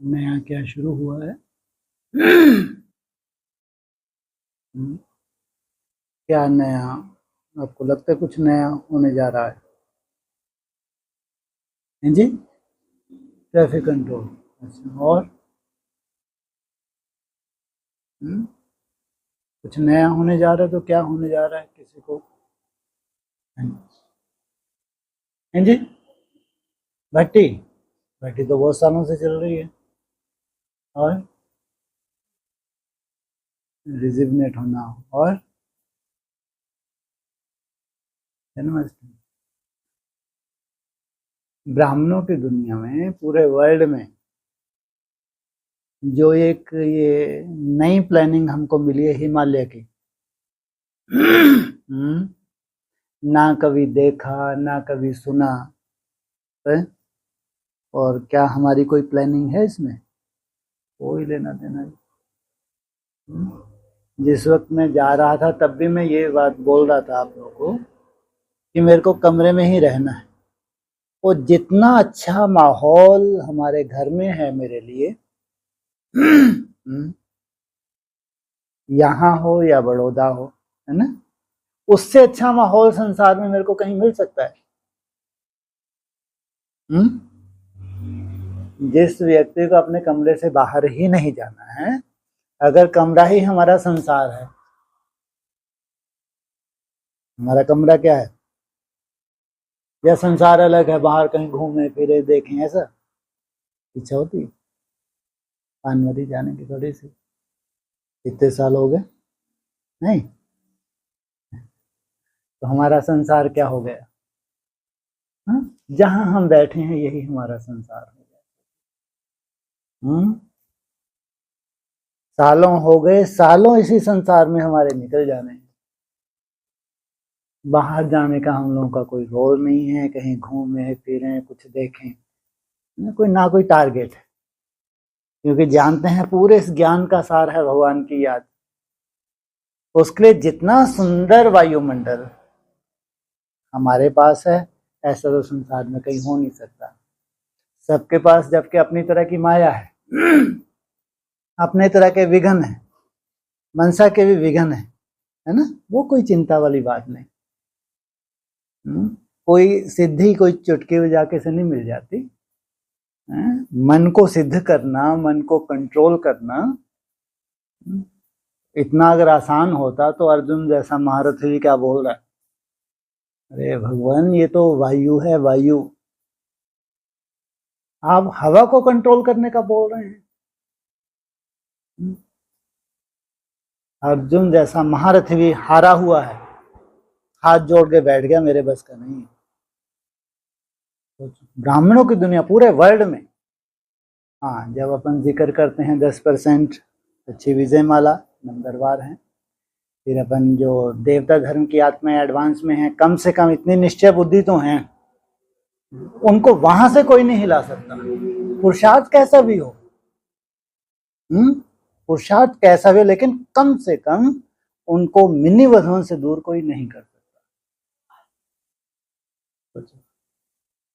नया क्या शुरू हुआ है? क्या नया? आपको लगता है कुछ नया होने जा रहा है? हैं जी? Traffic control. अच्छा, और हम्म, कुछ नया होने जा रहा है तो क्या होने जा रहा है किसी को? हैं जी? भट्टी। भट्टी तो बहुत सालों से चल रही है। और रिजिग्नेट होना। और जन्माष्टमी। ब्राह्मणों की दुनिया में, पूरे वर्ल्ड में जो एक ये नई प्लानिंग हमको मिली है हिमालय की। ना कभी देखा ना कभी सुना है? और क्या हमारी कोई प्लानिंग है इसमें? कोई लेना देना नहीं। जिस वक्त मैं जा रहा था तब भी मैं ये बात बोल रहा था आप लोगों को कि मेरे को कमरे में ही रहना है। और जितना अच्छा माहौल हमारे घर में है मेरे लिए, यहाँ हो या बड़ौदा हो, है ना, उससे अच्छा माहौल संसार में मेरे को कहीं मिल सकता है? जिस व्यक्ति को अपने कमरे से बाहर ही नहीं जाना है, अगर कमरा ही हमारा संसार है, हमारा कमरा क्या है? या संसार अलग है, बाहर कहीं घूमे फिरे देखें, ऐसा इच्छा होती है? पानमरी जाने की थोड़ी सी, इतने साल हो गए नहीं, तो हमारा संसार क्या हो गया? हाँ? जहां हम बैठे हैं यही हमारा संसार हो गया। सालों हो गए, सालों इसी संसार में हमारे निकल जाने हैं। बाहर जाने का हम लोगों का कोई रोल नहीं है, कहीं घूमे फिरें कुछ देखें, ना कोई टारगेट है, क्योंकि जानते हैं पूरे इस ज्ञान का सार है भगवान की याद। उसके लिए जितना सुंदर वायुमंडल हमारे पास है, ऐसा तो संसार में कहीं हो नहीं सकता। सबके पास जबकि अपनी तरह की माया है, अपने तरह के विघन है, मनसा के भी विघन है ना, वो कोई चिंता वाली बात नहीं। कोई सिद्धि कोई चुटकी बजा के से नहीं मिल जाती। मन को सिद्ध करना, मन को कंट्रोल करना, इतना अगर आसान होता तो अर्जुन जैसा महारथी क्या बोल रहा है, अरे भगवान ये तो वायु है, वायु, आप हवा को कंट्रोल करने का बोल रहे हैं। अर्जुन जैसा महारथी भी हारा हुआ है, हाथ जोड़ के बैठ गया, मेरे बस का नहीं। ब्राह्मणों की दुनिया पूरे वर्ल्ड में, हाँ, जब अपन जिक्र करते हैं 10% अच्छी विजय माला नंबरवार है, फिर अपन जो देवता धर्म की आत्माएं एडवांस में हैं, कम से कम इतनी निश्चय बुद्धि तो हैं, उनको वहां से कोई नहीं हिला सकता, पुरुषार्थ कैसा भी हो। पुरुषार्थ कैसा भी हो, लेकिन कम से कम उनको मिनी वधवन से दूर कोई नहीं कर सकता।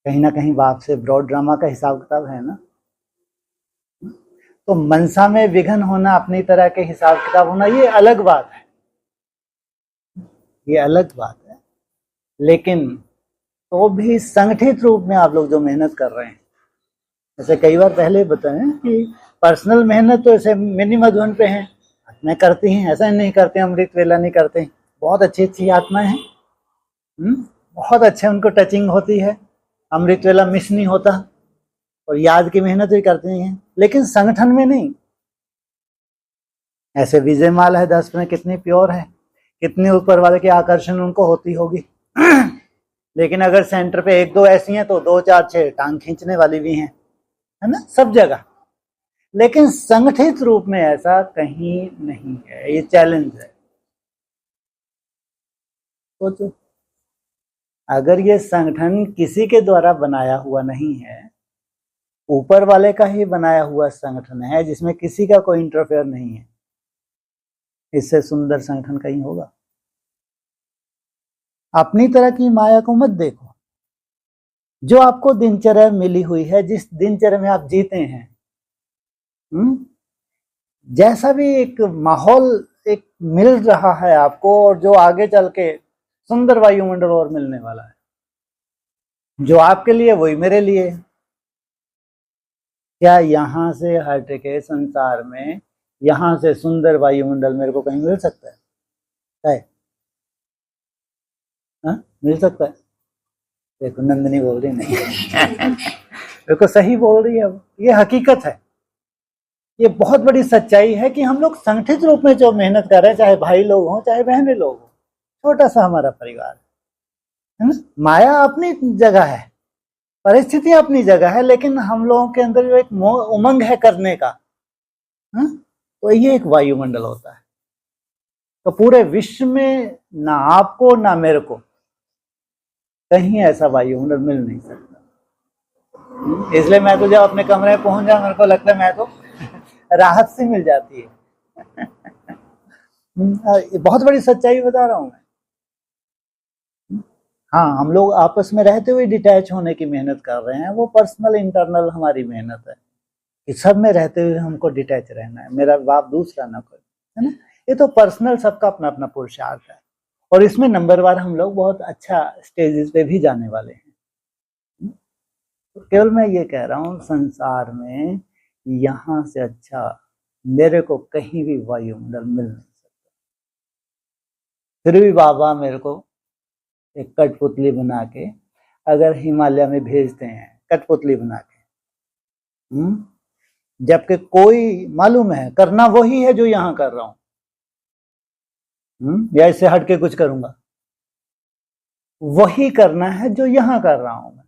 कहीं ना कहीं बाप से ब्रॉड ड्रामा का हिसाब किताब है ना। तो मनसा में विघन होना, अपनी तरह के हिसाब किताब होना, ये अलग बात है, ये अलग बात है। लेकिन तो भी संगठित रूप में आप लोग जो मेहनत कर रहे हैं, जैसे कई बार पहले बताएं कि पर्सनल मेहनत तो ऐसे मिनी मधुबन पे है, मैं करती हैं, ऐसा नहीं करते अमृत वेला नहीं करते, बहुत अच्छी अच्छी आत्माएं हैं, बहुत अच्छे उनको टचिंग होती है, अमृत वेला मिस नहीं होता, और याद की मेहनत भी करती हैं, लेकिन संगठन में नहीं। ऐसे विजय माल है 10 में, कितनी प्योर है, कितने ऊपर वाले के आकर्षण उनको होती होगी। लेकिन अगर सेंटर पे 1-2 ऐसी हैं तो 2-4-6 टांग खींचने वाली भी हैं, है ना, सब जगह। लेकिन संगठित रूप में ऐसा कहीं नहीं है, ये चैलेंज है। सोचो, अगर ये संगठन किसी के द्वारा बनाया हुआ नहीं है, ऊपर वाले का ही बनाया हुआ संगठन है जिसमें किसी का कोई इंटरफेयर नहीं है, इससे सुंदर संगठन कहीं होगा? अपनी तरह की माया को मत देखो। जो आपको दिनचर्या मिली हुई है, जिस दिनचर्या में आप जीते हैं, जैसा भी एक माहौल एक मिल रहा है आपको, और जो आगे चल के सुंदर वायुमंडल और मिलने वाला है, जो आपके लिए वही मेरे लिए। क्या यहाँ से हट के संसार में यहाँ से सुंदर वायुमंडल मेरे को कहीं मिल सकता है? मिल सकता है? देखो नंदिनी बोल रही नहीं। देखो सही बोल रही है, ये हकीकत है, ये बहुत बड़ी सच्चाई है कि हम लोग संगठित रूप में जो मेहनत कर रहे हैं, चाहे भाई लोग हों चाहे बहनें लोग हों, छोटा सा हमारा परिवार है ना। माया अपनी जगह है, परिस्थिति अपनी जगह है, लेकिन हम लोगों के अंदर जो एक उमंग है करने का, तो ये एक वायुमंडल होता है। तो पूरे विश्व में ना आपको ना मेरे को कहीं ऐसा वायुमंडल मिल नहीं सकता। इसलिए मैं तो जब अपने कमरे में पहुंच जाऊं, मेरे को लगता है मैं तो राहत सी मिल जाती है। बहुत बड़ी सच्चाई बता रहा हूं मैं। हाँ, हम लोग आपस में रहते हुए डिटैच होने की मेहनत कर रहे हैं, वो पर्सनल इंटरनल हमारी मेहनत है कि सब में रहते हुए हमको डिटैच रहना है, मेरा बाप दूसरा ना कोई, है ना। ये तो पर्सनल सबका अपना अपना पुरुषार्थ है, और इसमें नंबरवार हम लोग बहुत अच्छा स्टेजेस पे भी जाने वाले हैं। तो केवल मैं ये कह रहा हूँ, संसार में यहाँ से अच्छा मेरे को कहीं भी वायुमंडल मिल नहीं सकता। फिर भी बाबा मेरे को एक कठपुतली बना के अगर हिमालय में भेजते हैं, कठपुतली बना के, जबकि कोई मालूम है करना वही है जो यहाँ कर रहा हूं, या इससे हट के कुछ करूंगा, वही करना है जो यहाँ कर रहा हूं मैं।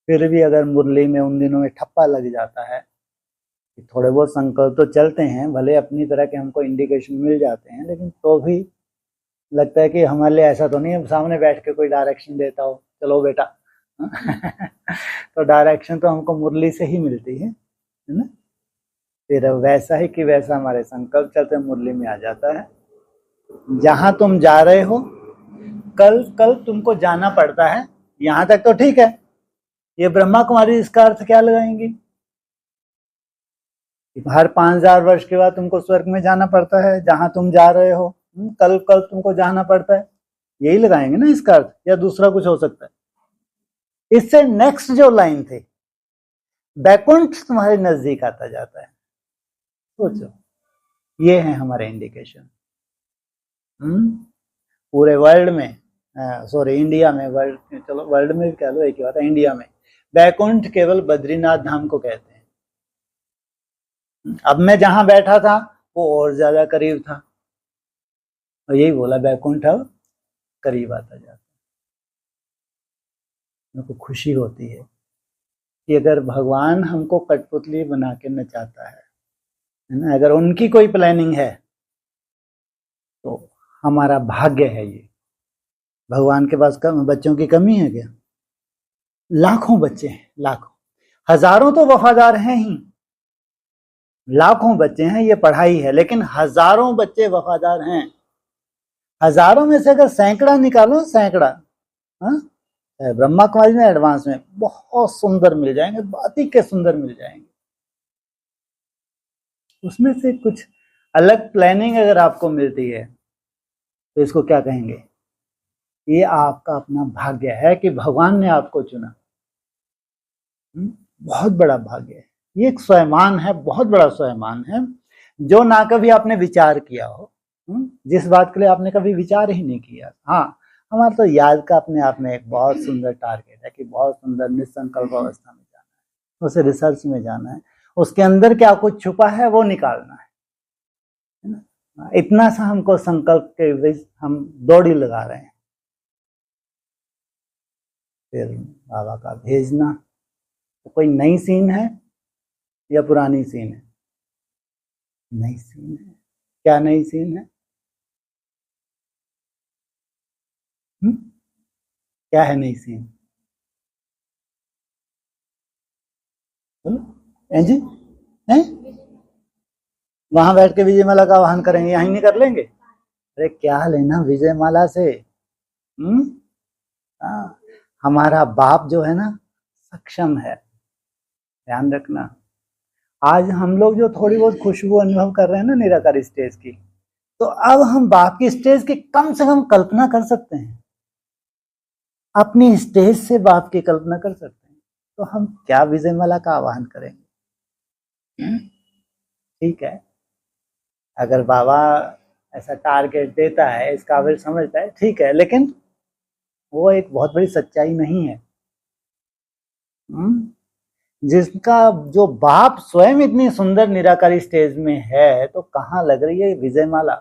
फिर भी अगर मुरली में उन दिनों में ठप्पा लग जाता है, थोड़े बहुत संकल्प तो चलते हैं, भले अपनी तरह के हमको इंडिकेशन मिल जाते हैं, लेकिन तो भी लगता है कि हमारे लिए ऐसा तो नहीं है सामने बैठ के कोई डायरेक्शन देता हो, चलो बेटा। तो डायरेक्शन तो हमको मुरली से ही मिलती है ना। फिर वैसा ही कि वैसा हमारे संकल्प चलते मुरली में आ जाता है। जहां तुम जा रहे हो, कल कल तुमको जाना पड़ता है, यहां तक तो ठीक है। ये ब्रह्मा कुमारी इसका अर्थ क्या लगाएंगी? हर 5000 वर्ष के बाद तुमको स्वर्ग में जाना पड़ता है, जहां तुम जा रहे हो कल कल तुमको जाना पड़ता है, यही लगाएंगे ना इसका अर्थ, या दूसरा कुछ हो सकता है? इससे नेक्स्ट जो लाइन थे, बैकुंठ तुम्हारे नजदीक आता जाता है। सोचो, ये है हमारे इंडिकेशन। पूरे वर्ल्ड में, सॉरी इंडिया में, वर्ल्ड, चलो वर्ल्ड में भी कह लो एक ही बात है, इंडिया में बैकुंठ केवल बद्रीनाथ धाम को कहते हैं। अब मैं जहां बैठा था वो और ज्यादा करीब था, और यही बोला बैकुंठ अब करीब आता जाता है। मेरे को खुशी होती है कि अगर भगवान हमको कठपुतली बना के नचाता है ना, अगर उनकी कोई प्लानिंग है तो हमारा भाग्य है ये। भगवान के पास बच्चों की कमी है क्या? लाखों बच्चे हैं, लाखों, हजारों तो वफादार हैं ही, लाखों बच्चे हैं, ये पढ़ाई है, लेकिन हजारों बच्चे वफादार हैं। हजारों में से अगर सैकड़ा निकालो, सैकड़ा, ब्रह्मा कुमारी में एडवांस में बहुत सुंदर मिल जाएंगे, अति के सुंदर मिल जाएंगे। उसमें से कुछ अलग प्लानिंग अगर आपको मिलती है तो इसको क्या कहेंगे? ये आपका अपना भाग्य है कि भगवान ने आपको चुना। बहुत बड़ा भाग्य है ये, एक स्वयमान है, बहुत बड़ा स्वयमान है, जो ना कभी आपने विचार किया हो, जिस बात के लिए आपने कभी विचार ही नहीं किया। हाँ, हमारा तो याद का अपने आप में एक बहुत सुंदर टारगेट है कि बहुत सुंदर निसंकल्प अवस्था में जाना है, उसे रिसर्च में जाना है, उसके अंदर क्या कुछ छुपा है वो निकालना है ना। इतना सा हमको संकल्प के बीच हम दौड़ी लगा रहे हैं। फिर बाबा का भेजना, तो कोई नई सीन है या पुरानी सीन है? नई सीन है। क्या नई सीन है? क्या है नई सीन? बोलो जी, हैं? वहां बैठ के विजय माला का आह्वान करेंगे, यहीं नहीं कर लेंगे? अरे क्या लेना विजय माला से? हमारा बाप जो है ना, सक्षम है, ध्यान रखना। आज हम लोग जो थोड़ी बहुत खुशबू अनुभव कर रहे हैं ना निराकार स्टेज की, तो अब हम बाप की स्टेज की कम से कम कल्पना कर सकते हैं, अपनी स्टेज से बाप की कल्पना कर सकते हैं, तो हम क्या विजयमाला का आवाहन करेंगे? ठीक है, अगर बाबा ऐसा टारगेट देता है, इस काबिल समझता है, ठीक है, लेकिन वो एक बहुत बड़ी सच्चाई नहीं है। जिसका जो बाप स्वयं इतनी सुंदर निराकारी स्टेज में है, तो कहाँ लग रही है विजयमाला?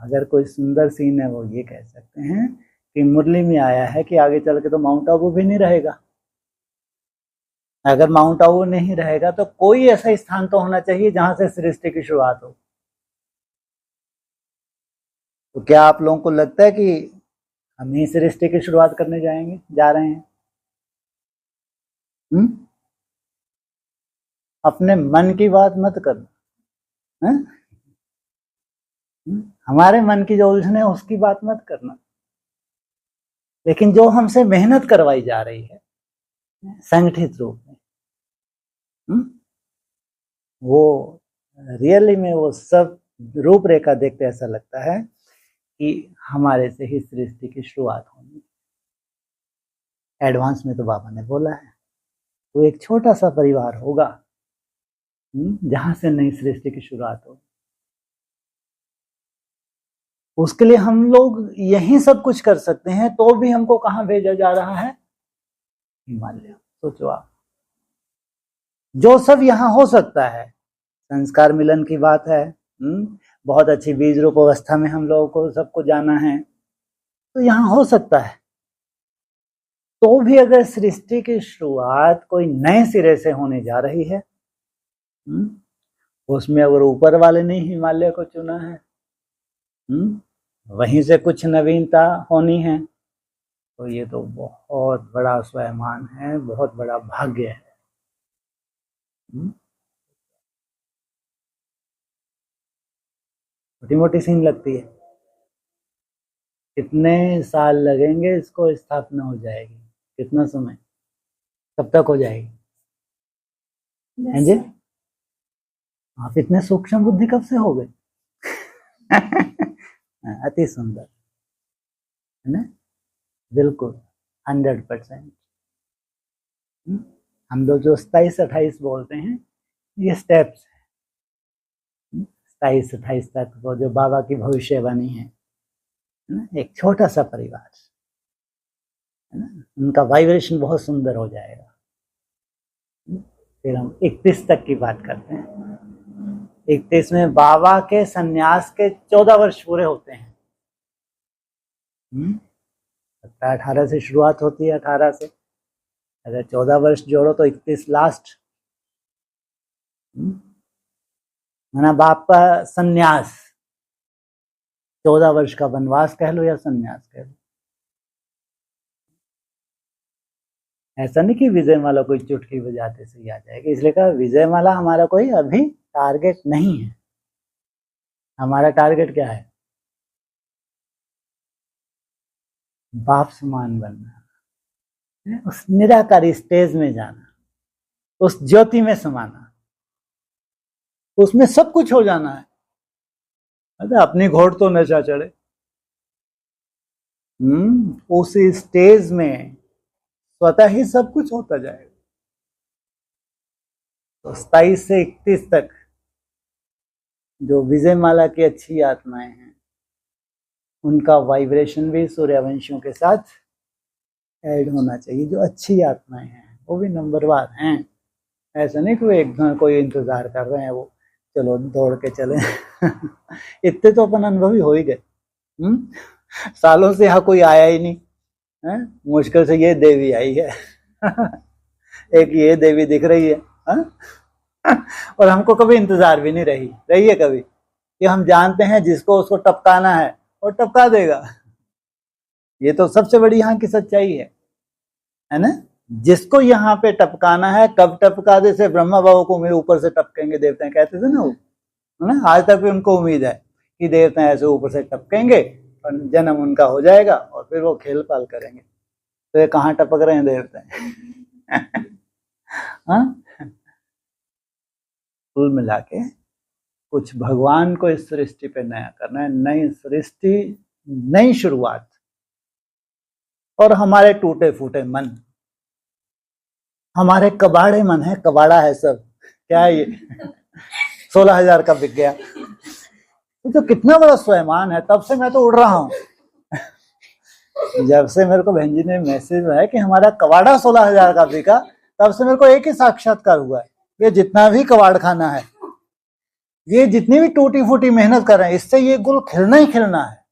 अगर कोई सुंदर सीन है वो ये कह सकते हैं कि मुरली में आया है कि आगे चल के तो माउंट आबू भी नहीं रहेगा। अगर माउंट आबू नहीं रहेगा तो कोई ऐसा स्थान तो होना चाहिए जहां से सृष्टि की शुरुआत हो। तो क्या आप लोगों को लगता है कि हम ही सृष्टि की शुरुआत करने जा रहे हैं? अपने मन की बात मत करना, हमारे मन की जो उलझन है उसकी बात मत करना, लेकिन जो हमसे मेहनत करवाई जा रही है संगठित रूप में, वो रियली में वो सब रूपरेखा देखते ऐसा लगता है कि हमारे से ही सृष्टि की शुरुआत होनी। एडवांस में तो बाबा ने बोला है वो एक छोटा सा परिवार होगा जहां से नई सृष्टि की शुरुआत हो। उसके लिए हम लोग यही सब कुछ कर सकते हैं, तो भी हमको कहां भेजा जा रहा है? हिमालय। सोचो आप, जो सब यहां हो सकता है, संस्कार मिलन की बात है, बहुत अच्छी बीज रूप अवस्था में हम लोगों को सबको जाना है, तो यहां हो सकता है, तो भी अगर सृष्टि की शुरुआत कोई नए सिरे से होने जा रही है, उसमें अगर ऊपर वाले ने हिमालय को चुना है, वहीं से कुछ नवीनता होनी है, तो ये तो बहुत बड़ा स्वाभिमान है, बहुत बड़ा भाग्य है। छोटी मोटी सीन लगती है, कितने साल लगेंगे इसको स्थापना हो जाएगी, कितना समय, कब तक हो जाएगी? हैं जी, आप इतने सूक्ष्म बुद्धि कब से हो गए? अति सुंदर है ना, बिल्कुल 100%। हम लोग जो 27-28 बोलते हैं, ये स्टेप्स है, 27-28 तक वो जो बाबा की भविष्यवाणी है ना, एक छोटा सा परिवार है ना, उनका वाइब्रेशन बहुत सुंदर हो जाएगा। फिर हम 31 तक की बात करते हैं। 31 में बाबा के सन्यास के 14 वर्ष पूरे होते हैं। 18 से शुरुआत होती है, 18 से अगर 14 वर्ष जोड़ो तो 31 लास्ट, माना बाप का सन्यास, 14 वर्ष का वनवास कह लो या सन्यास कह लो। ऐसा नहीं कि विजयमाला कोई चुटकी बजाते से ही आ जाएगी, इसलिए कहा विजयमाला हमारा कोई अभी टारगेट नहीं है। हमारा टारगेट क्या है? बाप समान बनना, उस निराकारी स्टेज में जाना, उस ज्योति में समाना, उसमें सब कुछ हो जाना है। अच्छा, अपनी घोड़ तो नशा चढ़े, उस स्टेज में स्वतः ही सब कुछ होता जाएगा। तो 27 से 31 तक जो विजयमाला की अच्छी आत्माएं हैं, उनका वाइब्रेशन भी सूर्यवंशियों के साथ ऐड होना चाहिए। जो अच्छी आत्माएं हैं वो भी नंबरवार हैं, ऐसा नहीं कोई इंतजार कर रहे हैं वो चलो दौड़ के चले। इतने तो अपन अनुभवी हो ही गए, सालों से यहाँ कोई आया ही नहीं है, मुश्किल से ये देवी आई है। एक ये देवी दिख रही है, और हमको कभी इंतजार भी नहीं रही है कभी, कि हम जानते हैं जिसको उसको टपकाना है और टपका देगा। ये तो सबसे बड़ी यहाँ की सच्चाई है ना। जिसको यहाँ पे टपकाना है, कब टपका दे, से ब्रह्मा बाबू को मेरे ऊपर से टपकेंगे देवता कहते थे ना वो, है ना। आज तक भी उनको उम्मीद है कि देवता ऐसे ऊपर से टपकेंगे और जन्म उनका हो जाएगा और फिर वो खेल पाल करेंगे। तो ये कहाँ टपक रहे हैं देवता? हाँ, कुल मिला के कुछ भगवान को इस सृष्टि पे नया करना है, नई सृष्टि, नई शुरुआत। और हमारे टूटे फूटे मन, हमारे कबाड़े मन है, कबाड़ा है सब, क्या है ये 16,000 का बिक गया। तो कितना बड़ा स्वयमान है, तब से मैं तो उड़ रहा हूँ। जब से मेरे को बहन जी ने मैसेज है कि हमारा कबाड़ा 16,000 का बिका, तब से मेरे को एक ही साक्षात्कार हुआ है, ये जितना भी कबाड़ खाना है, ये जितनी भी टूटी फूटी मेहनत कर रहे हैं, इससे ये गुल खिलना ही खिलना है।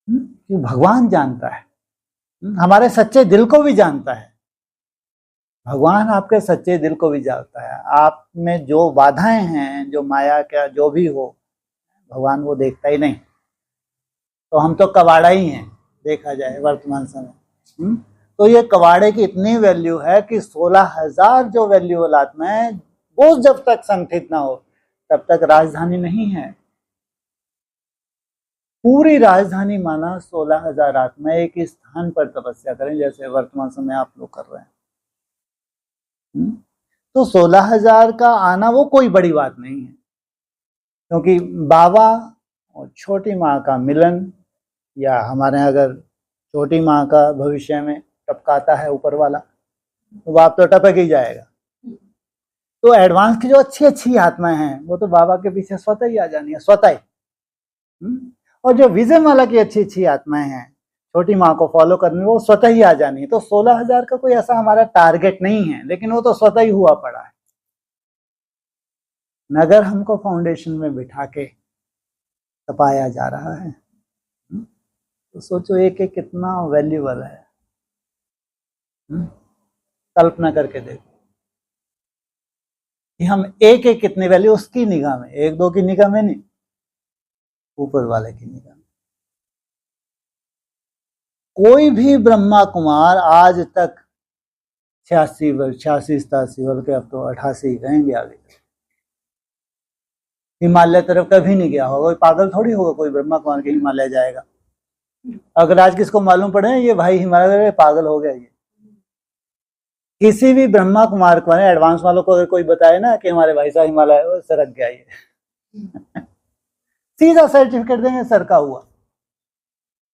कि भगवान जानता है, हमारे सच्चे दिल को भी जानता है। भगवान आपके सच्चे दिल को भी जानता है। आप में जो बाधाएं हैं, जो माया का जो भी हो, भगवान वो देखता ही नहीं। तो हम तो कबाड़ा ही हैं देखा जाए वर्तमान समय। तो ये कबाड़े की इतनी वैल्यू है कि 16,000 जो वैल्यूएबल आत्मा है, वो जब तक संगठित ना हो तब तक राजधानी नहीं है। पूरी राजधानी माना 16,000 आत्मा एक ही स्थान पर तपस्या करें, जैसे वर्तमान समय आप लोग कर रहे हैं। तो 16,000 का आना वो कोई बड़ी बात नहीं है, क्योंकि बाबा और छोटी माँ का मिलन, या हमारे यहाँ अगर छोटी माँ का भविष्य में टपकाता है ऊपर वाला, तो बाप तो टपक ही जाएगा। तो एडवांस की जो अच्छी अच्छी आत्माएं हैं, वो तो बाबा के पीछे स्वतः ही आ जानी है, स्वतः ही। और जो विजय माला की अच्छी अच्छी आत्माएं हैं, छोटी माँ को फॉलो करने, वो स्वतः ही आ जानी है। तो 16,000 का कोई ऐसा हमारा टारगेट नहीं है, लेकिन वो तो स्वतः ही हुआ पड़ा है। नगर हमको फाउंडेशन में बिठा के तपाया जा रहा है, तो सोचो एक एक कितना वैल्यूबल है। कल्पना करके देखो कि हम एक एक कितनी वैल्यू उसकी निगाह में, एक दो की निगाह में नहीं, ऊपर वाले की निगाह में। कोई भी ब्रह्मा कुमार आज तक 86 वर्ष, 86 87 वर्ष के, अब तो 88 कहेंगे आगे, हिमालय तरफ कभी नहीं गया होगा। कोई पागल थोड़ी होगा कोई ब्रह्मा कुमार के हिमालय जाएगा। अगर आज किसको मालूम पड़े ये भाई हिमालय, पागल हो गया ये। किसी भी ब्रह्मा कुमार को, एडवांस वालों को अगर कोई बताए ना कि हमारे भाई साहब हिमालय सरक गया ये सीधा सर्टिफिकेट देंगे सर का हुआ।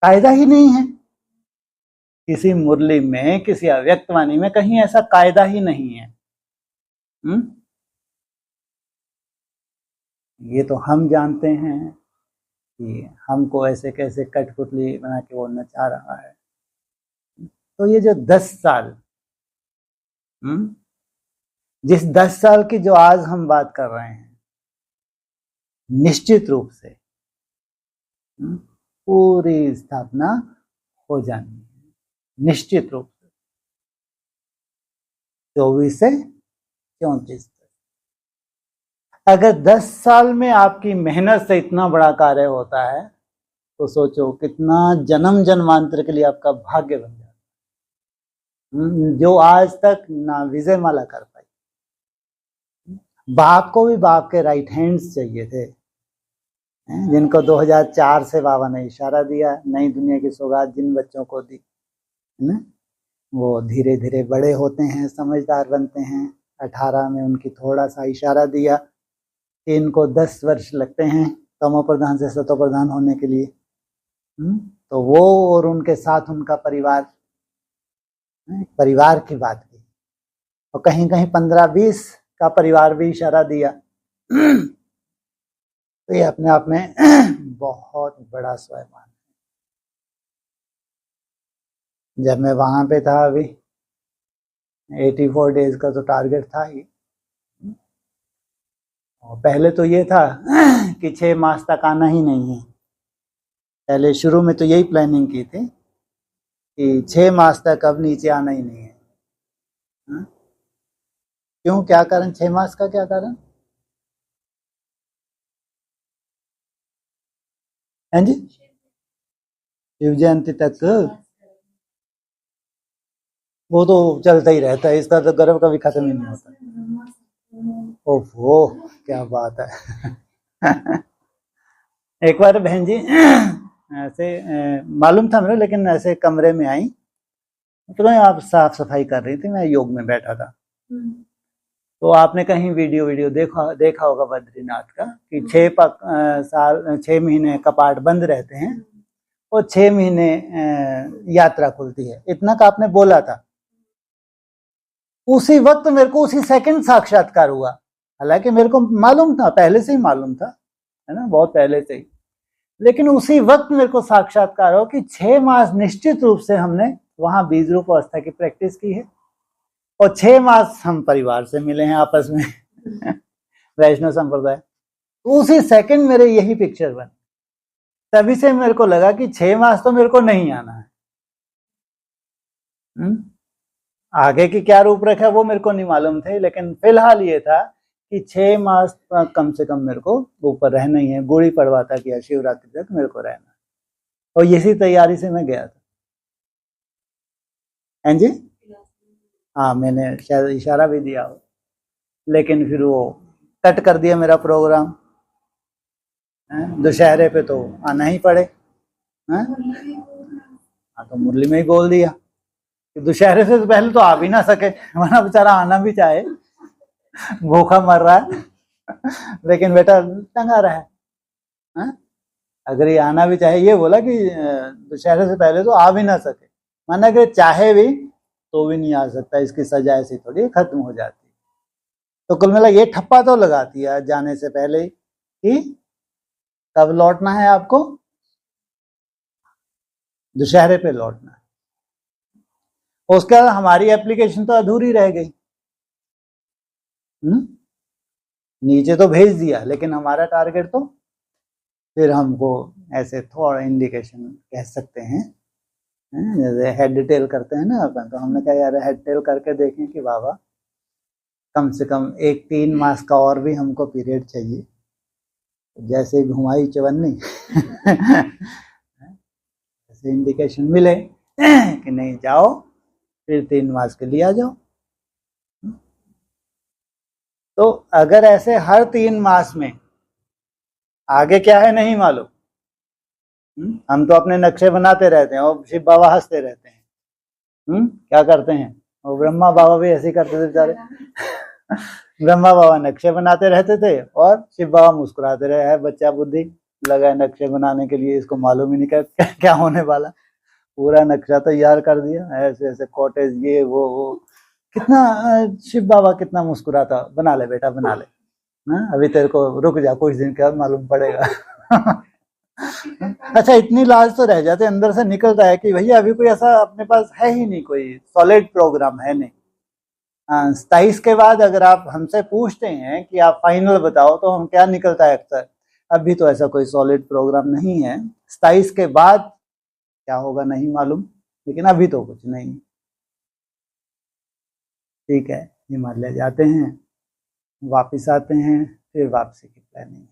कायदा ही नहीं है किसी मुरली में, किसी अव्यक्तवाणी में, कहीं ऐसा कायदा ही नहीं है। ये तो हम जानते हैं कि हमको ऐसे कैसे कठपुतली बना के वो नचा रहा है। तो ये जो 10 साल, जिस 10 साल की जो आज हम बात कर रहे हैं, निश्चित रूप से पूरी स्थापना हो जानी है, निश्चित रूप से 24 से 34 तक। अगर 10 साल में आपकी मेहनत से इतना बड़ा कार्य होता है, तो सोचो कितना जन्म जन्मांतर के लिए आपका भाग्य बन जाता है, जो आज तक ना विजय माला कर पाई। बाप को भी बाप के राइट हैंड्स चाहिए थे, जिनको 2004 से बाबा ने इशारा दिया, नई दुनिया की सौगात जिन बच्चों को दी, है ना, वो धीरे धीरे बड़े होते हैं, समझदार बनते हैं। 18 में उनकी थोड़ा सा इशारा दिया कि इनको 10 वर्ष लगते हैं तमो प्रधान से सतो प्रधान होने के लिए। तो वो और उनके साथ उनका परिवार, परिवार की बात की, और कहीं कहीं 15-20 का परिवार भी इशारा दिया। तो ये अपने आप में बहुत बड़ा स्वयंमान है। जब मैं वहां पे था, अभी 84 डेज का तो टारगेट था ही, और पहले तो ये था कि 6 मास तक आना ही नहीं है। पहले शुरू में तो यही प्लानिंग की थी कि 6 मास तक अब नीचे आना ही नहीं है। क्यों, क्या कारण? 6 मास का क्या कारण? हैं जी, शिव जयंती तक वो तो चलता ही रहता है, इसका तो गर्व कभी खत्म ही नहीं होता। ओहो, क्या बात है। एक बार बहन जी ऐसे मालूम था मेरे, लेकिन ऐसे कमरे में आई, तो आप साफ सफाई कर रही थी, मैं योग में बैठा था। तो आपने कहीं वीडियो देखा होगा बद्रीनाथ का कि 6 महीने कपाट बंद रहते हैं और 6 महीने यात्रा खुलती है, इतना का आपने बोला था। उसी वक्त मेरे को उसी सेकंड साक्षात्कार हुआ, हालांकि मेरे को मालूम था, पहले से ही मालूम था, है ना, बहुत पहले से ही, लेकिन उसी वक्त मेरे को साक्षात्कार हो कि 6 मास निश्चित रूप से हमने वहां बीज रूप अवस्था की प्रैक्टिस की है और 6 मास हम परिवार से मिले हैं आपस में वैष्णव संप्रदाय। उसी सेकंड मेरे यही पिक्चर बने, तभी से मेरे को लगा कि 6 मास तो मेरे को नहीं आना है। आगे की क्या रूपरेखा वो मेरे को नहीं मालूम थे, लेकिन फिलहाल ये था कि 6 मास कम से कम मेरे को ऊपर रहना ही है, गुड़ी पड़वा तक या शिवरात्रि तक मेरे को रहना, और इसी तैयारी से मैं गया था। हैं जी? हाँ, मैंने शायद इशारा भी दिया हो, लेकिन फिर वो कट कर दिया मेरा प्रोग्राम। दशहरे पे तो आना ही पड़े। हाँ, तो मुरली में ही बोल दिया कि दशहरे से पहले तो आ भी ना सके, वरना बेचारा आना भी चाहे, भूखा मर रहा है लेकिन बेटा टंगा रहा है। हाँ? अगर ये आना भी चाहे, ये बोला कि दशहरे से पहले तो आ भी ना सके, माना कि चाहे भी तो भी नहीं आ सकता, इसकी सजा ऐसी थोड़ी खत्म हो जाती। तो कुल मिला ये ठप्पा तो लगाती है जाने से पहले कि कब लौटना है आपको, दशहरे पे लौटना है। उसके बाद हमारी एप्लीकेशन तो अधूरी रह गई। नीचे तो भेज दिया, लेकिन हमारा टारगेट तो, फिर हमको ऐसे थोड़ा इंडिकेशन कह सकते हैं, जैसे हेड डिटेल करते हैं ना अपन, तो हमने कहा यार हेड टेल करके देखें कि बाबा कम से कम 3 मास का और भी हमको पीरियड चाहिए, जैसे घुमाई चवन्नी ऐसे इंडिकेशन मिले कि नहीं जाओ, फिर 3 मास के लिए आ जाओ। तो अगर ऐसे हर 3 मास में, आगे क्या है नहीं मालूम, हम तो अपने नक्शे बनाते रहते हैं और शिव बाबा हंसते रहते हैं। क्या करते हैं, और ब्रह्मा बाबा भी ऐसे करते थे बेचारे ब्रह्मा बाबा नक्शे बनाते रहते थे और शिव बाबा मुस्कुराते रहे, है बच्चा बुद्धि लगा है नक्शे बनाने के लिए, इसको मालूम ही नहीं क्या होने वाला। पूरा नक्शा तैयार कर दिया, ऐसे ऐसे कॉटेज ये वो कितना शिव बाबा कितना मुस्कुराता, बना ले बेटा बना ले, अभी तेरे को रुक जा, कुछ दिन के बाद मालूम पड़ेगा अच्छा, इतनी लाज तो रह जाते, अंदर से निकलता है कि भैया अभी कोई ऐसा अपने पास है ही नहीं, कोई सॉलिड प्रोग्राम है नहीं। 27 के बाद अगर आप हमसे पूछते हैं कि आप फाइनल बताओ, तो हम क्या निकलता है अक्सर, अभी तो ऐसा कोई सॉलिड प्रोग्राम नहीं है, 27 के बाद क्या होगा नहीं मालूम, लेकिन अभी तो कुछ नहीं। ठीक है, हिमालय जाते हैं, वापिस आते हैं, फिर वापसी की प्लानिंग है।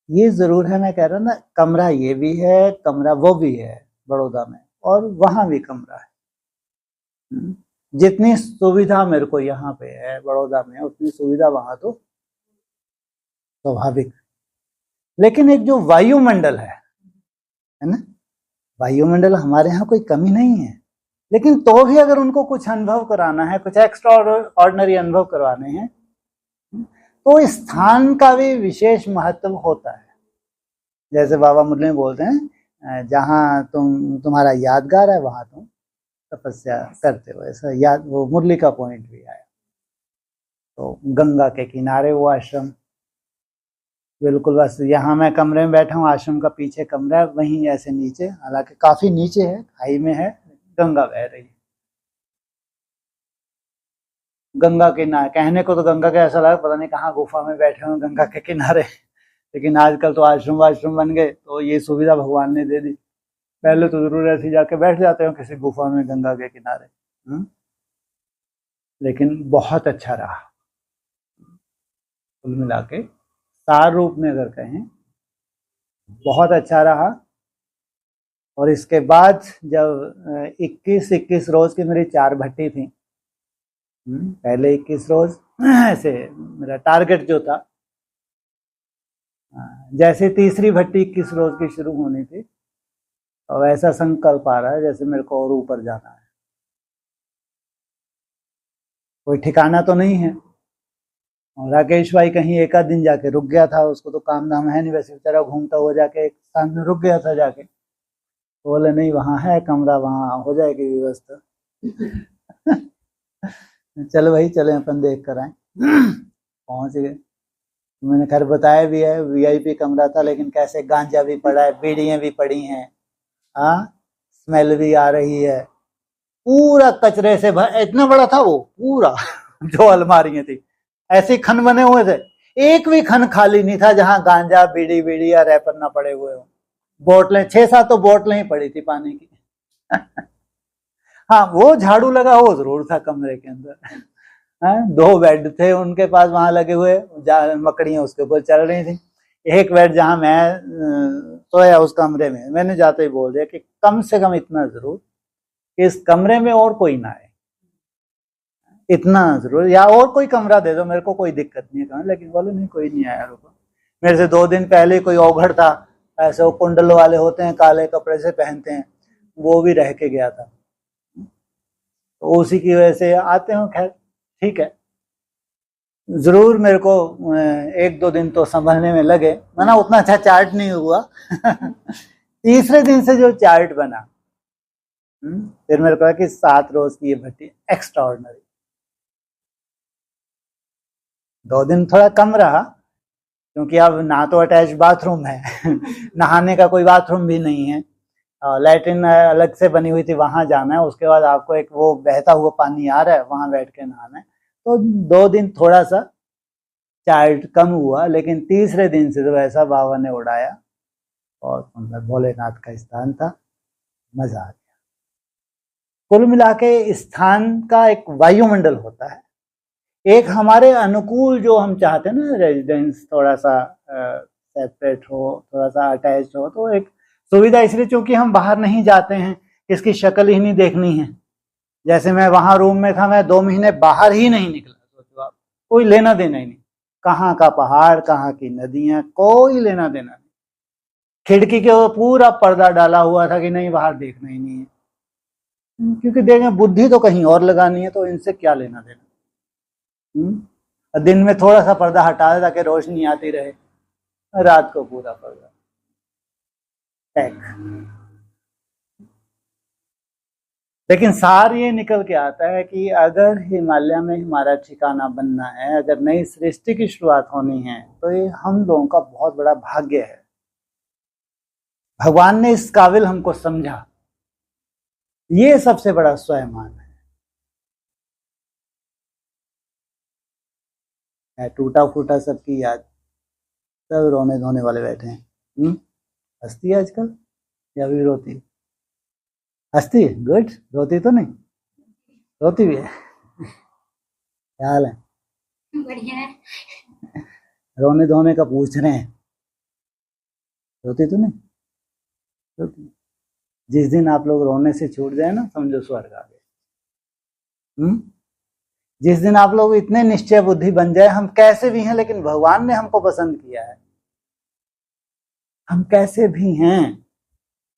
ये जरूर है, मैं कह रहा ना, कमरा ये भी है, कमरा वो भी है बड़ौदा में, और वहां भी कमरा है। जितनी सुविधा मेरे को यहाँ पे है बड़ौदा में, उतनी सुविधा वहां तो स्वाभाविक। लेकिन एक जो वायुमंडल है ना, वायुमंडल हमारे यहाँ कोई कमी नहीं है, लेकिन तो भी अगर उनको कुछ अनुभव कराना है, कुछ एक्स्ट्रा ऑर्डिनरी अनुभव करवाने हैं, तो स्थान का भी विशेष महत्व होता है। जैसे बाबा मुरली में बोलते हैं, जहाँ तुम्हारा यादगार है वहां तुम तपस्या करते हो, ऐसा याद, वो मुरली का पॉइंट भी आया। तो गंगा के किनारे वो आश्रम, बिल्कुल बस यहाँ मैं कमरे में बैठा हूँ, आश्रम का पीछे कमरा है, वहीं ऐसे नीचे, हालांकि काफी नीचे है, खाई में है, गंगा बह रही है। गंगा किनारे, कहने को तो गंगा का ऐसा लगा पता नहीं कहाँ गुफा में बैठे हुए गंगा के किनारे, लेकिन आजकल तो आश्रम बन गए, तो ये सुविधा भगवान ने दे दी। पहले तो जरूर ऐसे जाके बैठ जाते हो किसी गुफा में गंगा के किनारे। लेकिन बहुत अच्छा रहा, कुल मिला के सार रूप में अगर कहें, बहुत अच्छा रहा। और इसके बाद जब 21 रोज की मेरी 4 भट्टी थी, पहले 21 रोज ऐसे मेरा टारगेट जो था, जैसे तीसरी भट्टी 21 रोज की शुरू होनी थी, और ऐसा संकल्प आ रहा है जैसे मेरे को और ऊपर जाना है, कोई ठिकाना तो नहीं है। और राकेश भाई कहीं एक आध दिन जाके रुक गया था, उसको तो काम धाम है नहीं, वैसे बेचारा घूमता हुआ जाके एक स्थान में रुक गया था जाके, तो बोले नहीं वहाँ है कमरा, वहाँ हो जाएगी व्यवस्था। चलो भाई चले अपन देख कर आए। पहुंच गए। मैंने खैर बताया भी है, वीआईपी कमरा था, लेकिन कैसे गांजा भी पड़ा है, बीड़ियां भी पड़ी हैं, हाँ स्मेल भी आ रही है, पूरा कचरे से भर, इतना बड़ा था वो पूरा जो अलमारियां थी ऐसे खन बने हुए थे, एक भी खन खाली नहीं था जहां गांजा बीड़ी बीड़ी या रैपर ना पड़े हुए हो। बोतलें 6-7 तो बोतलें ही पड़ी थी पानी की। हाँ वो झाड़ू लगा हो जरूर था कमरे के अंदर। हाँ 2 बेड थे उनके पास वहां लगे हुए, मकड़ियां उसके ऊपर चल रही थी। एक बेड जहां मैं सोया उस कमरे में, मैंने जाते ही बोल दिया कि कम से कम इतना जरूर कि इस कमरे में और कोई ना आए, इतना जरूर, या और कोई कमरा दे दो मेरे को, कोई दिक्कत नहीं है। लेकिन बोले नहीं कोई नहीं आया। रुको, मेरे से 2 दिन पहले कोई औघड़ था, ऐसे वो कुंडल वाले होते हैं काले कपड़े से पहनते हैं, वो भी रह के गया था, तो उसी की वजह से आते हो। खैर ठीक है, जरूर मेरे को 1-2 दिन तो संभलने में लगे, ना उतना अच्छा चार्ट नहीं हुआ। तीसरे दिन से जो चार्ट बना, फिर मेरे को लगा कि 7 रोज की ये भट्टी एक्स्ट्रा ऑर्डिनरी। 2 दिन थोड़ा कम रहा, क्योंकि अब ना तो अटैच बाथरूम है, नहाने का कोई बाथरूम भी नहीं है, लैट्रिन अलग से बनी हुई थी, वहां जाना है, उसके बाद आपको एक वो बहता हुआ पानी आ रहा है वहां बैठ के नहाना है। तो 2 दिन थोड़ा सा चार्ट कम हुआ, लेकिन तीसरे दिन से तो ऐसा बाबा ने उड़ाया, और सुंदर भोलेनाथ का स्थान था, मजा आ गया। कुल मिला के स्थान का एक वायुमंडल होता है, एक हमारे अनुकूल जो हम चाहते हैं ना, रेजिडेंस थोड़ा सा सेपरेट हो, थोड़ा सा अटैच हो, तो एक सुविधा इसलिए चूंकि हम बाहर नहीं जाते हैं, किसकी शक्ल ही नहीं देखनी है। जैसे मैं वहां रूम में था, मैं 2 महीने बाहर ही नहीं निकला, सोचो आप, कोई लेना देना ही नहीं, कहाँ का पहाड़ कहाँ की नदियां, कोई लेना देना नहीं। खिड़की के पूरा पर्दा डाला हुआ था कि नहीं बाहर देखना ही नहीं है, क्योंकि देखें बुद्धि तो कहीं और लगानी है, तो इनसे क्या लेना देना। दिन में थोड़ा सा पर्दा हटा दे ताकि रोशनी आती रहे, रात को पूरा पर्दा पैक। लेकिन सार ये निकल के आता है कि अगर हिमालय में हमारा ठिकाना बनना है, अगर नई सृष्टि की शुरुआत होनी है, तो ये हम लोगों का बहुत बड़ा भाग्य है। भगवान ने इस काबिल हमको समझा, ये सबसे बड़ा स्वयंमान है। टूटा फूटा सबकी याद, सब रोने धोने वाले बैठे हैं। हंसती है आजकल या भी रोती? हंसती है, गुड। रोती तो नहीं? रोती भी है। क्या हाल है? बढ़िया है। रोने धोने का पूछ रहे हैं, रोती तो नहीं? रोती। जिस दिन आप लोग रोने से छूट जाए ना, समझो स्वर्ग आ गए। जिस दिन आप लोग इतने निश्चय बुद्धि बन जाए, हम कैसे भी हैं लेकिन भगवान ने हमको पसंद किया है, हम कैसे भी हैं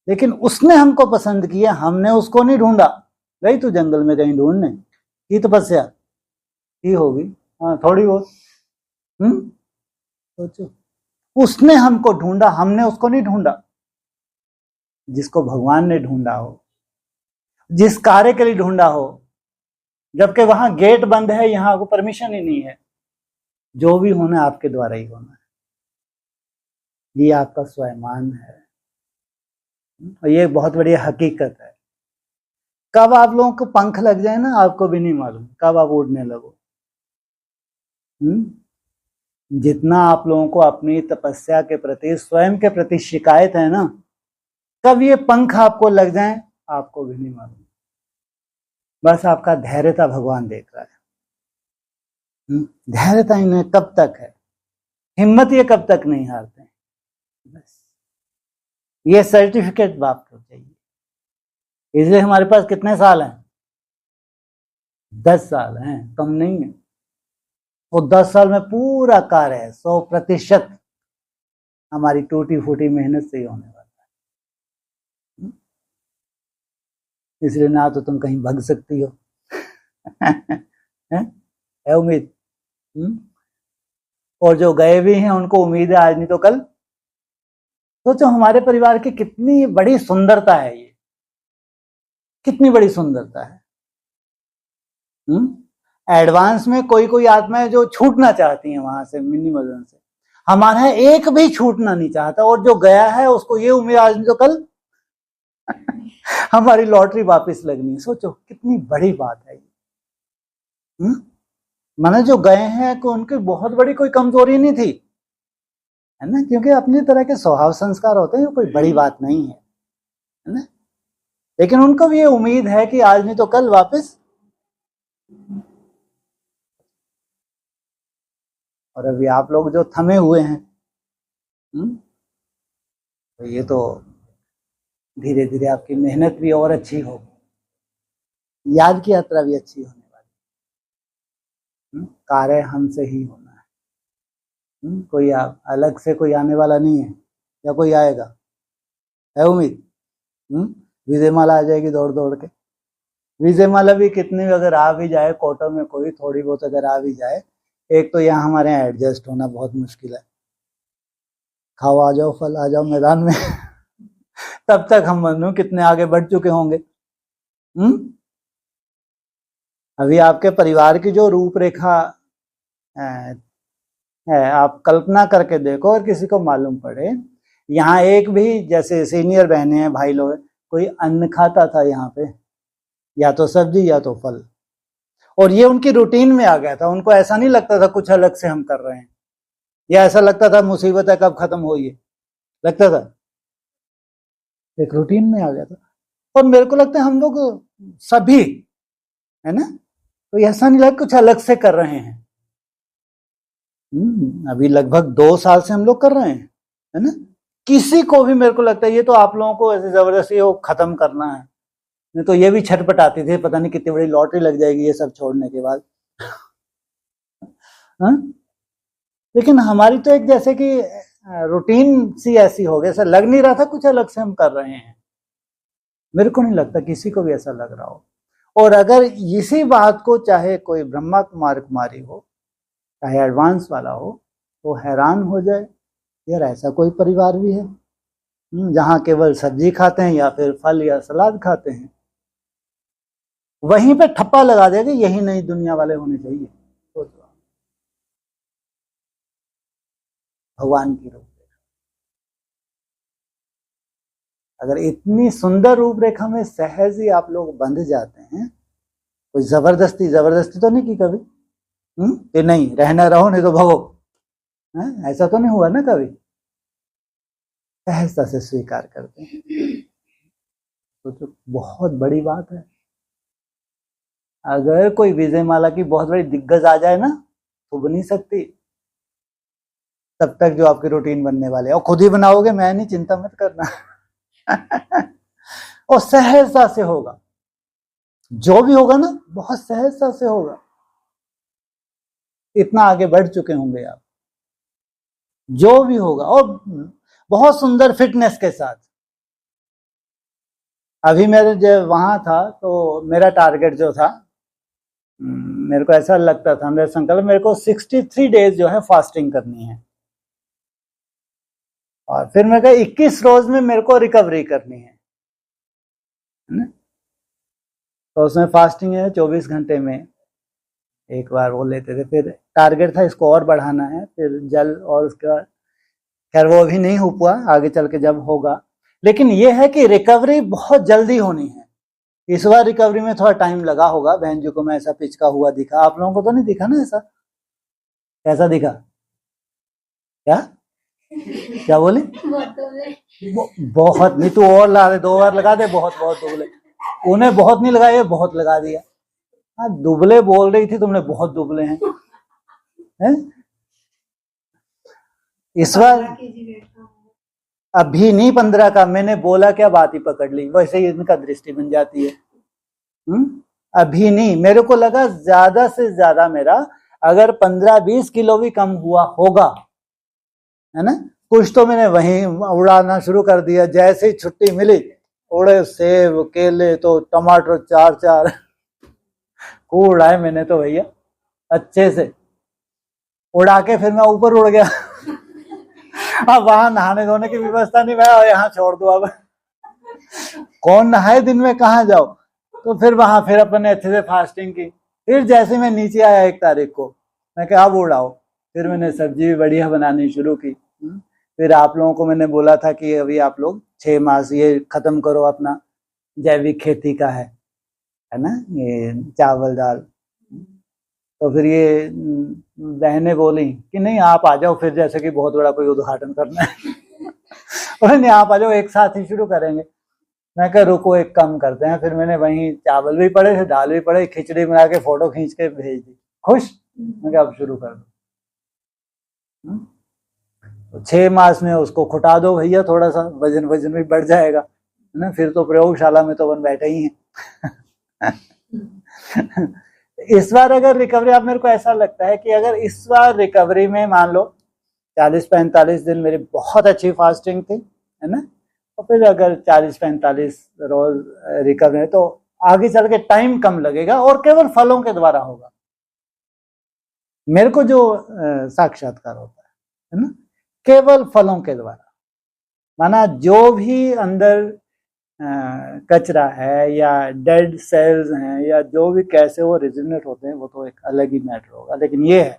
लेकिन उसने हमको पसंद किया, हमने उसको नहीं ढूंढा। गई तू जंगल में कहीं ढूंढने की तपस्या की होगी, हाँ थोड़ी बहुत। सोचो, उसने हमको ढूंढा, हमने उसको नहीं ढूंढा। जिसको भगवान ने ढूंढा हो, जिस कार्य के लिए ढूंढा हो, जबकि वहां गेट बंद है, यहां को परमिशन ही नहीं है, जो भी होना है आपके द्वारा ही होना है। ये आपका स्वयंमान है, और ये बहुत बड़ी हकीकत है। कब आप लोगों को पंख लग जाए ना, आपको भी नहीं मालूम कब आप उड़ने लगो। जितना आप लोगों को अपनी तपस्या के प्रति, स्वयं के प्रति शिकायत है ना, कब ये पंख आपको लग जाए आपको भी नहीं मालूम। बस आपका धैर्यता भगवान देख रहा है। धैर्यता इन्हें कब तक है, हिम्मत ये कब तक नहीं हारते। बस ये सर्टिफिकेट बाप को चाहिए। इसलिए हमारे पास कितने साल हैं? 10 साल हैं, कम नहीं है। वो 10 साल में पूरा कार्य है 100% हमारी टूटी फूटी मेहनत से ही होने वाला है। इसलिए ना तो तुम कहीं भाग सकती हो। है उम्मीद? और जो गए भी हैं उनको उम्मीद है आज नहीं तो कल। सोचो हमारे परिवार की कितनी बड़ी सुंदरता है, ये कितनी बड़ी सुंदरता है। एडवांस में कोई कोई आत्माएं जो छूटना चाहती हैं वहां से, मिनिमम से, हमारा एक भी छूटना नहीं चाहता, और जो गया है उसको ये उम्मीद आज नहीं तो कल हमारी लॉटरी वापस लगनी है। सोचो कितनी बड़ी बात है ये। माने जो गए हैं को उनकी बहुत बड़ी कोई कमजोरी नहीं थी, है ना, क्योंकि अपनी तरह के स्वभाव संस्कार होते हैं, कोई बड़ी बात नहीं है ना। लेकिन उनको भी ये उम्मीद है कि आज नहीं तो कल वापस। और अभी आप लोग जो थमे हुए हैं, तो ये तो धीरे धीरे आपकी मेहनत भी और अच्छी होगी, याद की यात्रा भी अच्छी होने वाली। कार्य हमसे ही होना है। कोई अलग से कोई आने वाला नहीं है, या कोई आएगा? है उम्मीद? विजय माला आ जाएगी दौड़ दौड़ के। विजय माला भी कितनी अगर आ भी जाए, कोटो में कोई थोड़ी बहुत अगर आ भी जाए, एक तो यहाँ हमारे यहाँ एडजस्ट होना बहुत मुश्किल है। खाओ आ जाओ, फल आ जाओ मैदान में तब तक हम मानो कितने आगे बढ़ चुके होंगे। अभी आपके परिवार की जो रूपरेखा है, आप कल्पना करके देखो, और किसी को मालूम पड़े, यहाँ एक भी जैसे सीनियर बहनें हैं, भाई लोग, कोई अन्न खाता था यहाँ पे, या तो सब्जी या तो फल, और ये उनकी रूटीन में आ गया था। उनको ऐसा नहीं लगता था कुछ अलग से हम कर रहे हैं, या ऐसा लगता था मुसीबत है कब खत्म हो, ये लगता था, एक रूटीन में आ गया था। और मेरे को लगता है हम लोग सभी, है ना, तो ऐसा नहीं लगता कुछ अलग से कर रहे हैं। अभी लगभग 2 साल से हम लोग कर रहे हैं, है ना। किसी को भी मेरे को लगता है ये तो आप लोगों को ऐसे जबरदस्ती वो खत्म करना है, नहीं तो ये भी छटपटाती थी पता नहीं कितनी बड़ी लॉटरी लग जाएगी ये सब छोड़ने के बाद। लेकिन हमारी तो एक जैसे कि रूटीन सी ऐसी हो गई, ऐसा लग नहीं रहा था कुछ अलग से हम कर रहे हैं। मेरे को नहीं लगता किसी को भी ऐसा लग रहा हो। और अगर इसी बात को चाहे कोई ब्रह्मा कुमार कुमारी हो, चाहे एडवांस वाला हो, तो हैरान हो जाए, यार ऐसा कोई परिवार भी है जहां केवल सब्जी खाते हैं या फिर फल या सलाद खाते हैं। वहीं पे ठप्पा लगा देगा, यही नई दुनिया वाले होने चाहिए। तो भगवान की रूपरेखा, अगर इतनी सुंदर रूपरेखा में सहज ही आप लोग बंध जाते हैं, कोई जबरदस्ती तो नहीं की कभी, कि नहीं रहना रहो नहीं तो भगो, ऐसा तो नहीं हुआ ना कभी। सहजता से स्वीकार करते हैं, तो बहुत बड़ी बात है। अगर कोई विजय माला की बहुत बड़ी दिग्गज आ जाए ना, तो बन नहीं सकती तब तक जो आपकी रूटीन बनने वाले, और खुद ही बनाओगे, मैं नहीं, चिंता मत करना। और सहजता से होगा, जो भी होगा ना बहुत सहजता से होगा। इतना आगे बढ़ चुके होंगे आप, जो भी होगा, और बहुत सुंदर फिटनेस के साथ। अभी मेरे जब वहां था तो मेरा टारगेट जो था, मेरे को ऐसा लगता था, मेरा संकल्प, मेरे को 63 डेज जो है फास्टिंग करनी है, और फिर मैं कहा 21 रोज में मेरे को रिकवरी करनी है ना। तो उसमें फास्टिंग है 24 घंटे में एक बार वो लेते थे। फिर टारगेट था इसको और बढ़ाना है, फिर जल, और उसके बाद खैर वो अभी नहीं हो पाया, आगे चल के जब होगा। लेकिन ये है कि रिकवरी बहुत जल्दी होनी है। इस बार रिकवरी में थोड़ा टाइम लगा होगा, बहन जी को मैं ऐसा पिचका हुआ दिखा, आप लोगों को तो नहीं दिखा ना ऐसा? कैसा दिखा? क्या बोले? बहुत नहीं, तू और ला दे, 2 बार लगा दे, बहुत दुबले। उन्हें बहुत नहीं लगाया, बहुत लगा दिया। हाँ दुबले बोल रही थी तुमने, बहुत दुबले हैं, हैं? इस बार अभी नहीं 15 का, मैंने बोला क्या, बात ही पकड़ ली, वैसे ही इनका दृष्टि बन जाती है। अभी नहीं, मेरे को लगा ज्यादा से ज्यादा मेरा अगर 15-20 किलो भी कम हुआ होगा, है ना। कुछ तो मैंने वहीं उड़ाना शुरू कर दिया, जैसे ही छुट्टी मिली उड़े सेब केले तो टमाटर 4-4 खूब उड़ाए मैंने तो भैया अच्छे से उड़ा के फिर मैं ऊपर उड़ गया। अब वहां नहाने धोने की व्यवस्था नहीं, मैं यहाँ छोड़ दो अब कौन नहाए दिन में, कहाँ जाओ। तो फिर वहां फिर अपन ने अच्छे से फास्टिंग की। फिर जैसे मैं नीचे आया 1 तारीख को, मैं कहा अब उड़ाओ। फिर मैंने सब्जी भी बढ़िया बनानी शुरू की। फिर आप लोगों को मैंने बोला था कि अभी आप लोग 6 मास ये खत्म करो अपना जैविक खेती का है ना, ये चावल दाल। तो फिर ये बहनें बोली कि नहीं आप आ जाओ, फिर जैसे कि बहुत बड़ा कोई उद्घाटन करना है और नहीं आप आ जाओ एक साथ ही शुरू करेंगे। मैं कहा रुको एक कम करते हैं। फिर मैंने वहीं चावल भी पड़े थे, दाल भी पड़े, खिचड़ी बना के फोटो खींच के भेज दी, खुश। मैं कहा अब शुरू कर दो। तो 6 मास में उसको खुटा दो भैया, थोड़ा सा वजन भी बढ़ जाएगा है ना। फिर तो प्रयोगशाला में तो अपन बैठे ही हैं इस बार अगर रिकवरी, आप मेरे को ऐसा लगता है कि अगर इस बार रिकवरी में मान लो 40-45 दिन मेरी बहुत अच्छी फास्टिंग थी है ना, तो फिर अगर 40-45 रोज रिकवरी तो आगे चल के टाइम कम लगेगा और केवल फलों के द्वारा होगा। मेरे को जो साक्षात्कार होता है ना, केवल फलों के द्वारा। माना जो भी अंदर कचरा है या डेड सेल्स हैं या जो भी कैसे वो रिजनेट होते हैं वो तो एक अलग ही मैटर होगा। लेकिन ये है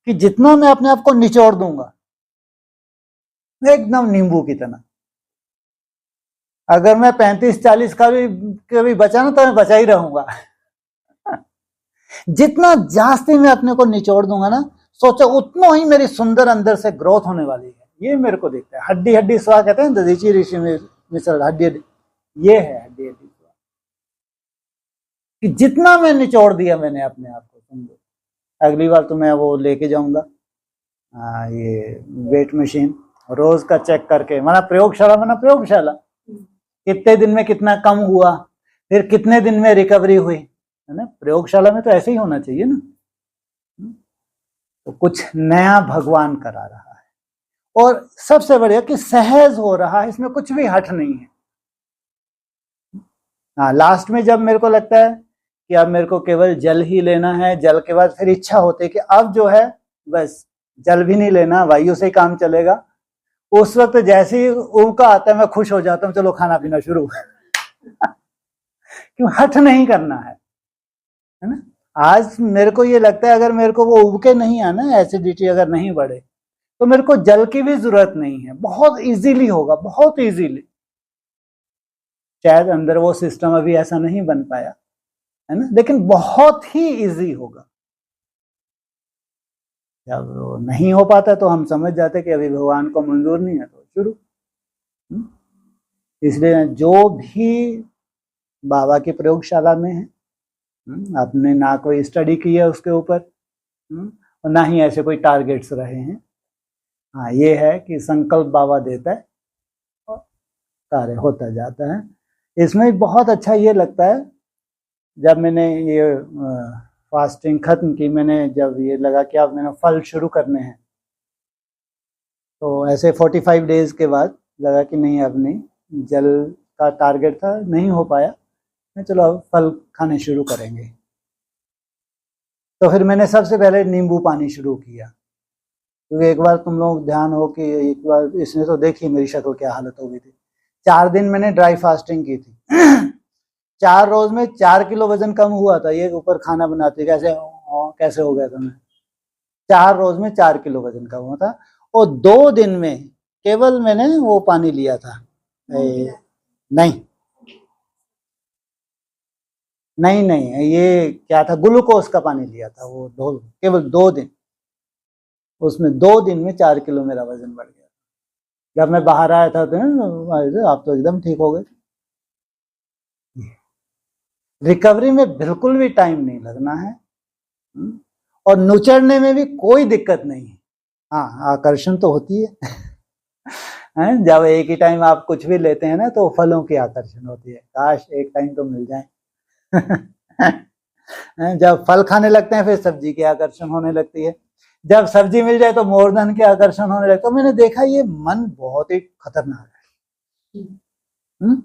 कि जितना मैं अपने आप को निचोड़ दूंगा एकदम नींबू की तरह, अगर मैं 35-40 का भी कभी बचा ना तो मैं बचा ही रहूंगा जितना जास्ती मैं अपने को निचोड़ दूंगा ना, सोचो उतना ही मेरी सुंदर अंदर से ग्रोथ होने वाली है। ये मेरे को दिखता है। हड्डी हड्डी स्वा कहते हैं ऋषि ऋषि मिश्र, हड्डी हड्डी ये है हड्डी हड्डी स्वा कि जितना मैं निचोड़ दिया मैंने अपने आप को, समझो। अगली बार तो मैं वो लेके जाऊंगा ये वेट मशीन, रोज का चेक करके, माना प्रयोगशाला कितने दिन में कितना कम हुआ, फिर कितने दिन में रिकवरी हुई है ना। प्रयोगशाला में तो ऐसे ही होना चाहिए ना। तो कुछ नया भगवान करा रहा है और सबसे बढ़िया कि सहज हो रहा है, इसमें कुछ भी हट नहीं है। हाँ, लास्ट में जब मेरे को लगता है कि अब मेरे को केवल जल ही लेना है, जल के बाद फिर इच्छा होती है कि अब जो है बस जल भी नहीं लेना, वायु से ही काम चलेगा। उस वक्त जैसे ही उबका आता है मैं खुश हो जाता हूँ, चलो खाना पीना शुरू क्यों, हट नहीं करना है ना। आज मेरे को ये लगता है अगर मेरे को वो उबके नहीं आना, एसिडिटी अगर नहीं बढ़े, तो मेरे को जल की भी जरूरत नहीं है, बहुत इजीली होगा, बहुत इजीली। शायद अंदर वो सिस्टम अभी ऐसा नहीं बन पाया है ना, लेकिन बहुत ही इजी होगा। जब वो नहीं हो पाता तो हम समझ जाते कि अभी भगवान को मंजूर नहीं है, तो शुरू। इसलिए जो भी बाबा की प्रयोगशाला में है, आपने ना कोई स्टडी की है उसके ऊपर और ना ही ऐसे कोई टारगेट्स रहे हैं। हाँ, ये है कि संकल्प बाबा देता है और कार्य होता जाता है। इसमें बहुत अच्छा ये लगता है, जब मैंने ये फास्टिंग खत्म की, मैंने जब ये लगा कि अब मैंने फल शुरू करने हैं, तो ऐसे 45 डेज के बाद लगा कि नहीं अब नहीं, जल का टारगेट था नहीं हो पाया, चलो अब फल खाने शुरू करेंगे। तो फिर मैंने सबसे पहले नींबू पानी शुरू किया, क्योंकि एक बार तुम लोग ध्यान हो कि एक बार इसने तो देखी मेरी शक्ल क्या हालत हो गई थी। 4 दिन मैंने ड्राई फास्टिंग की थी 4 रोज में 4 किलो वजन कम हुआ था। ये ऊपर खाना बनाते कैसे हो गया था मैं, 4 रोज में 4 किलो वजन कम हुआ था। और 2 दिन में केवल मैंने वो पानी लिया था, नहीं ये क्या था, ग्लूकोज का पानी लिया था, वो केवल 2 दिन। उसमें 2 दिन में 4 किलो मेरा वजन बढ़ गया। जब मैं बाहर आया था तो आप तो एकदम ठीक हो गए। रिकवरी में बिल्कुल भी टाइम नहीं लगना है और नुचड़ने में भी कोई दिक्कत नहीं है। हाँ, आकर्षण तो होती है जब एक ही टाइम आप कुछ भी लेते हैं ना, तो फलों की आकर्षण होती है, काश एक टाइम तो मिल जाए जब फल खाने लगते हैं फिर सब्जी की आकर्षण होने लगती है, जब सब्जी मिल जाए तो मोरधन की आकर्षण होने लगता है। तो मैंने देखा ये मन बहुत ही खतरनाक है।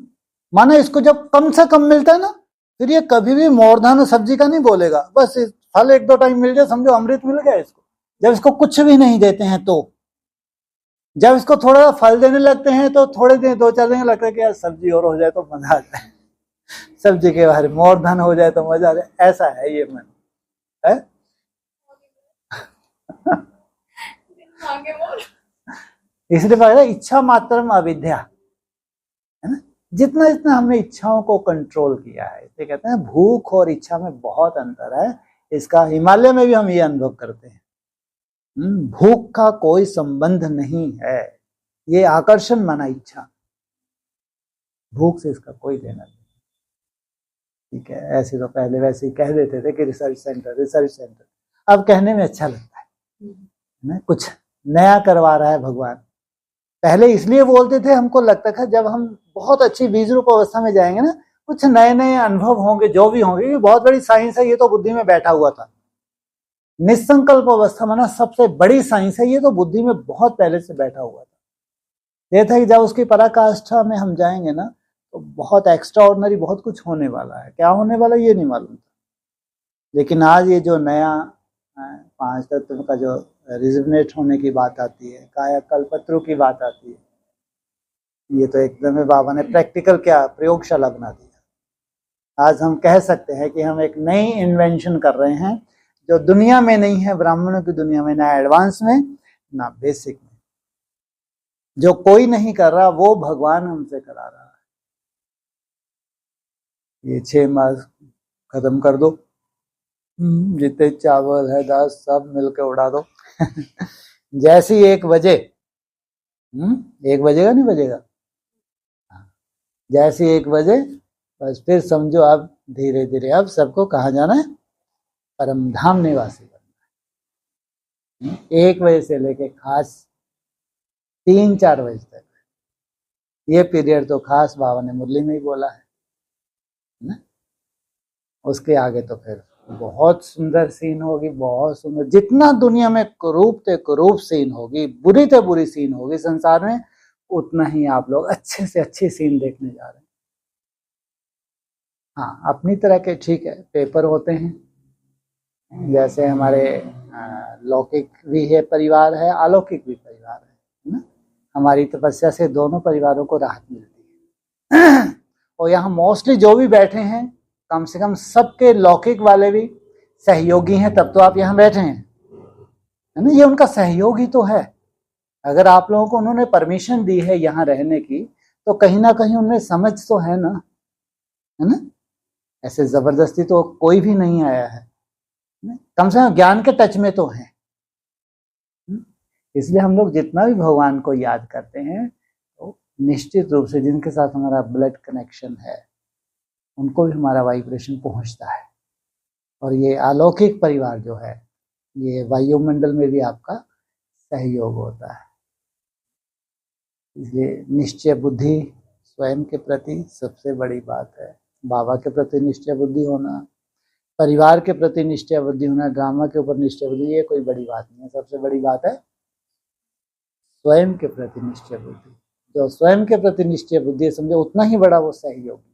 माना इसको जब कम से कम मिलता है ना, फिर ये कभी भी मोर दानो सब्जी का नहीं बोलेगा। बस फल एक दो टाइम मिल जाए समझो अमृत मिल गया इसको। जब इसको कुछ भी नहीं देते हैं तो, जब इसको थोड़ा फल देने लगते हैं तो थोड़े दिन 2-4 दिन लगता है कि यार सब्जी और हो जाए तो मजा आ जाए, सब्जी के बारे में मोर धन हो जाए तो मजा आ जाए। ऐसा है ये मन है। इसलिए पता है इच्छा मात्रम अविद्या है ना। जितना जितना हमने इच्छाओं को कंट्रोल किया है, इसे कहते हैं भूख और इच्छा में बहुत अंतर है। इसका हिमालय में भी हम ये अनुभव करते हैं। भूख का कोई संबंध नहीं है, ये आकर्षण माना इच्छा, भूख से इसका कोई लेना नहीं। ठीक है, ऐसे तो पहले वैसे ही कह देते थे कि रिसर्च सेंटर रिसर्च सेंटर, अब कहने में अच्छा लगता है ना, कुछ नया करवा रहा है भगवान। पहले इसलिए बोलते थे, हमको लगता था जब हम बहुत अच्छी बीज रूप अवस्था में जाएंगे ना, कुछ नए नए अनुभव होंगे, जो भी होंगे। ये बहुत बड़ी साइंस है, ये तो बुद्धि में बैठा हुआ था। निसंकल्प अवस्था माना सबसे बड़ी साइंस है, ये तो बुद्धि में बहुत पहले से बैठा हुआ था। ये था कि जब उसकी पराकाष्ठा में हम जाएंगे ना, तो बहुत एक्स्ट्रा ऑर्डिनरी बहुत कुछ होने वाला है। क्या होने वाला ये नहीं मालूम था, लेकिन आज ये जो नया 5 तत्व का जो रिजोनेट होने की बात आती है, काया कल्पत्रु की बात आती है, ये तो एकदम बाबा ने प्रैक्टिकल क्या प्रयोगशाला बना दिया। आज हम कह सकते हैं कि हम एक नई इन्वेंशन कर रहे हैं जो दुनिया में नहीं है, ब्राह्मणों की दुनिया में, ना एडवांस में ना बेसिक में। जो कोई नहीं कर रहा वो भगवान हमसे करा रहा है। ये 6 मास खत्म कर दो, जितने चावल है दाल सब मिलके उड़ा दो। जैसी 1 बजे 1 बजेगा नहीं बजेगा, जैसी 1 बजे बस फिर समझो अब धीरे धीरे अब सबको कहाँ जाना है, परम धाम निवासी बनना है। 1 बजे से लेके खास 3-4 बजे तक ये पीरियड तो खास बाबा ने मुरली में ही बोला है ना। उसके आगे तो फिर बहुत सुंदर सीन होगी, बहुत सुंदर। जितना दुनिया में कुरूप ते कुरूप सीन होगी, बुरी ते बुरी सीन होगी संसार में, उतना ही आप लोग अच्छे से अच्छे सीन देखने जा रहे हैं। हाँ, अपनी तरह के ठीक है पेपर होते हैं, जैसे हमारे लौकिक भी है परिवार है, अलौकिक भी परिवार है ना। हमारी तपस्या से दोनों परिवारों को राहत मिलती है। और यहाँ मोस्टली जो भी बैठे हैं, कम से कम सबके लौकिक वाले भी सहयोगी हैं, तब तो आप यहाँ बैठे हैं, है ना। ये उनका सहयोग ही तो है। अगर आप लोगों को उन्होंने परमिशन दी है यहाँ रहने की, तो कहीं ना कहीं उनमें समझ तो है ना, है ना। ऐसे जबरदस्ती तो कोई भी नहीं आया है, कम से कम ज्ञान के टच में तो है। इसलिए हम लोग जितना भी भगवान को याद करते हैं, तो निश्चित रूप से जिनके साथ हमारा ब्लड कनेक्शन है, उनको भी हमारा वाइब्रेशन पहुंचता है। और ये अलौकिक परिवार जो है, ये वायुमंडल में भी आपका सहयोग होता है। इसलिए निश्चय बुद्धि स्वयं के प्रति सबसे बड़ी बात है। बाबा के प्रति निश्चय बुद्धि होना, परिवार के प्रति निश्चय बुद्धि होना, ड्रामा के ऊपर निश्चय बुद्धि, ये कोई बड़ी बात नहीं है। सबसे बड़ी बात है स्वयं के प्रति निश्चय बुद्धि। जो स्वयं के प्रति निश्चय बुद्धि समझे, उतना ही बड़ा वो सहयोगी।